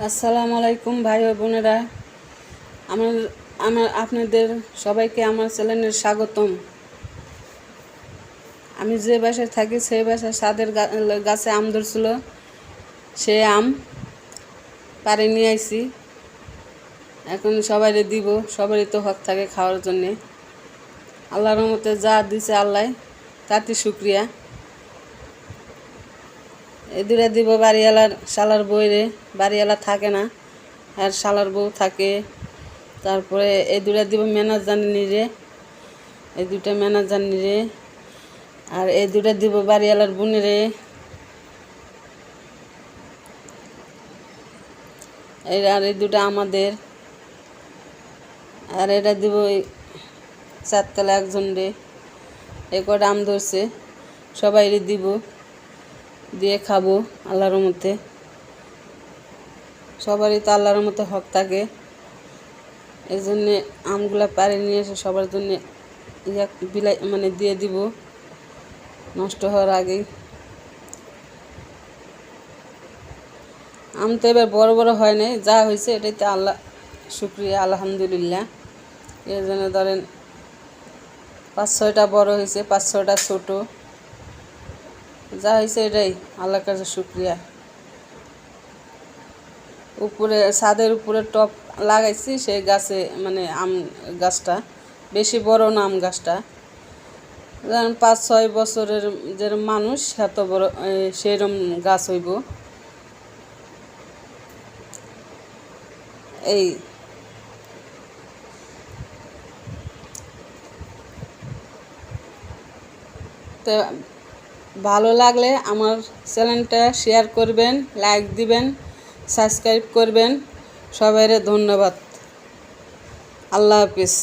আসসালামু আলাইকুম ভাই ও বোনেরা। আমার আমার আপনাদের সবাইকে আমার চ্যানেলে স্বাগতম। আমি যে বাসায় থাকি সেই বাসায় ছাদের গাছে আম ধরছিল, সে আম পাড়ে নিয়ে আইছি। এখন সবাইরে দিব, সবারই তো হক থাকে খাওয়ার জন্যে। আল্লাহর রহমতে যা দিছে আল্লাহ তাতে শুক্রিয়া। এই দুটা দিব বাড়িওয়ালার শালার বইরে, বাড়িওয়ালা থাকে না আর শালার বউ থাকে। তারপরে এই দুটা দিব ম্যানেজার নিরে, এই দুটা ম্যানেজার নিরে। আর এই দুটা দিব বাড়িওয়ালার বোনেরে। আর এই দুটা আমাদের। আর এটা দিব ওই চারতলা একজন রে। এ কটা আম ধরছে, সবাইরে দিব, দিয়ে খাবো আল্লাহর মতে। সবারই তো আল্লাহর মতো হক থাকে, এই জন্যে আমগুলা পাড়ে নিয়ে এসে সবার জন্যে বিলাই দিয়ে দিব নষ্ট হওয়ার আগেই। আম তো এবার বড় বড় হয় নাই, যা হয়েছে এটাইতে আল্লাহ শুক্রিয়া, আলহামদুলিল্লাহ। এর জন্য ধরেন 5-6টা বড় হয়েছে, 5-6টা ছোট, যা হয়েছে এটাই আল্লাহর কাছে শুক্রিয়া। উপরে ছাদের উপরে টপ লাগাইছি, সেই গাছে আম গাছটা বেশি বড় না। আম গাছটা ধরেন 5-6 বছরের যে মানুষ এত বড় সেইরকম গাছ হইব। এই তো ভালো লাগলে আমার চ্যানেলটা শেয়ার করবেন, লাইক দিবেন, সাবস্ক্রাইব করবেন। সবাইরে ধন্যবাদ। আল্লাহ হাফিজ।